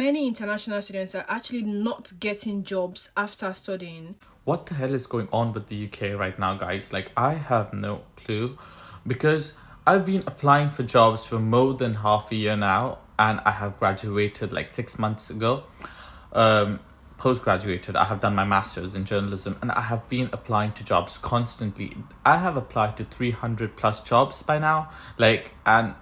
Many international students are actually not getting jobs after studying. What the hell is going on with the UK right now, guys? Like, I have no clue because I've been applying for jobs for more than half a year now, and I have graduated like 6 months ago. Post-graduated, I have done my master's in journalism, and I have been applying to jobs constantly. I have applied to 300 plus jobs by now, and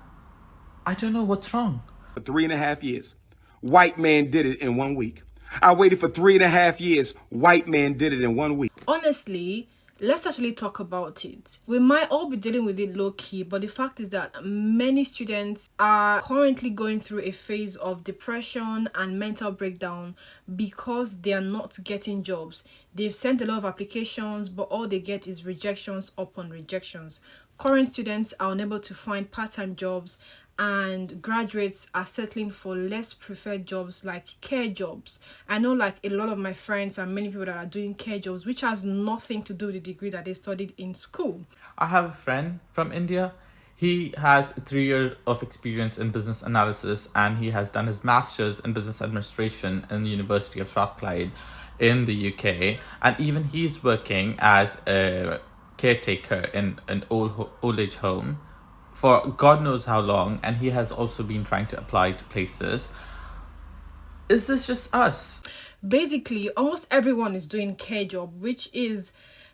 I don't know what's wrong. For 3.5 years, white man did it in 1 week. I waited for 3.5 years. White man did it in 1 week. Honestly, let's actually talk about it. We might all be dealing with it low-key, but the fact is that many students are currently going through a phase of depression and mental breakdown because they are not getting jobs. They've sent a lot of applications, but all they get is rejections upon rejections. Current students are unable to find part-time jobs, and graduates are settling for less preferred jobs like care jobs. I know like a lot of my friends and many people that are doing care jobs, which has nothing to do with the degree that they studied in school. I have a friend from India. He has 3 years of experience in business analysis, and he has done his master's in business administration in the University of Strathclyde in the UK. And even he's working as a caretaker in an old age home for God knows how long, and he has also been trying to apply to places. Is this just us? Basically, almost everyone is doing care job, which is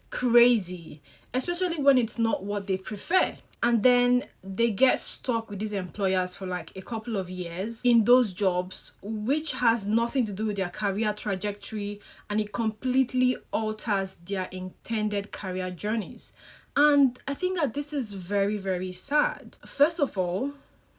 crazy, especially when it's not what they prefer. And then they get stuck with these employers for like a couple of years in those jobs, which has nothing to do with their career trajectory, and it completely alters their intended career journeys. And I think that this is very, very sad. First of all,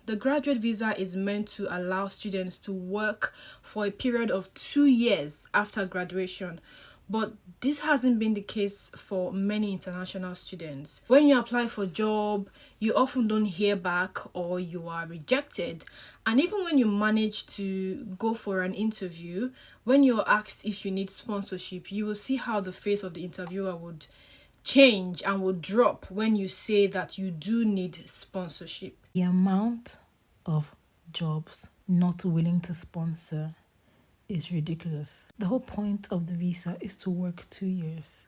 the graduate visa is meant to allow students to work for a period of 2 years after graduation. But this hasn't been the case for many international students. When you apply for a job, you often don't hear back or you are rejected. And even when you manage to go for an interview, when you're asked if you need sponsorship, you will see how the face of the interviewer would change and will drop when you say that you do need sponsorship. The amount of jobs not willing to sponsor is ridiculous. The whole point of the visa is to work 2 years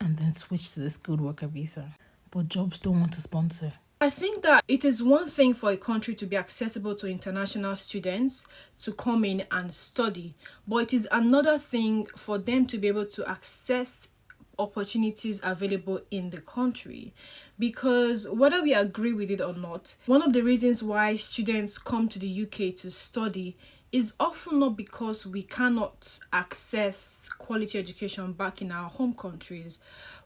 and then switch to the skilled worker visa. But jobs don't want to sponsor. I think that it is one thing for a country to be accessible to international students to come in and study, but it is another thing for them to be able to access opportunities available in the country. Because whether we agree with it or not, one of the reasons why students come to the UK to study is often not because we cannot access quality education back in our home countries.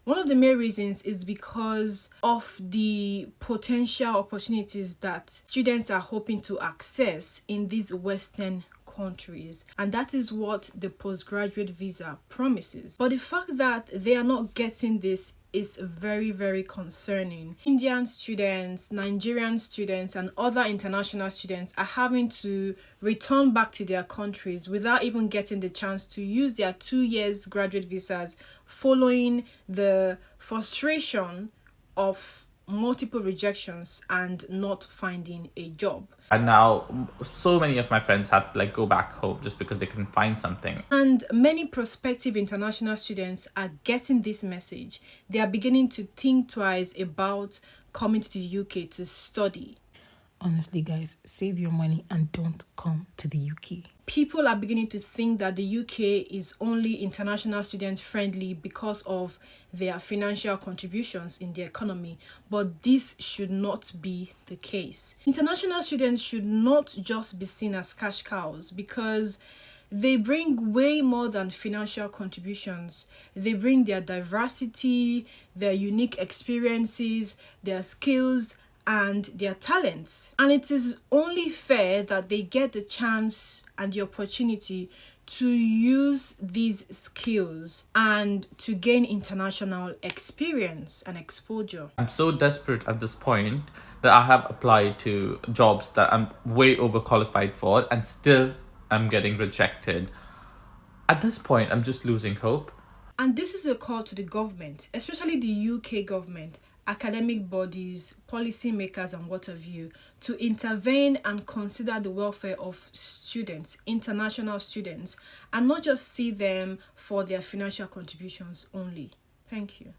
One of the main reasons is because of the potential opportunities that students are hoping to access in these Western countries, and that is what the postgraduate visa promises. But the fact that they are not getting this is very, very concerning. Indian students, Nigerian students, and other international students are having to return back to their countries without even getting the chance to use their 2 years graduate visas, following the frustration of multiple rejections and not finding a job. And now so many of my friends have to go back home just because they couldn't find something. And many prospective international students are getting this message. They are beginning to think twice about coming to the UK to study. Honestly, guys, save your money and don't come to the UK. People are beginning to think that the UK is only international student friendly because of their financial contributions in the economy, but this should not be the case. International students should not just be seen as cash cows, because they bring way more than financial contributions. They bring their diversity, their unique experiences, their skills, and their talents. And it is only fair that they get the chance and the opportunity to use these skills and to gain international experience and exposure. I'm so desperate at this point that I have applied to jobs that I'm way overqualified for, and still I'm getting rejected. At this point, I'm just losing hope. And this is a call to the government, especially the UK government. academic bodies, policymakers, and what have you to intervene and consider the welfare of students, international students, and not just see them for their financial contributions only. Thank you.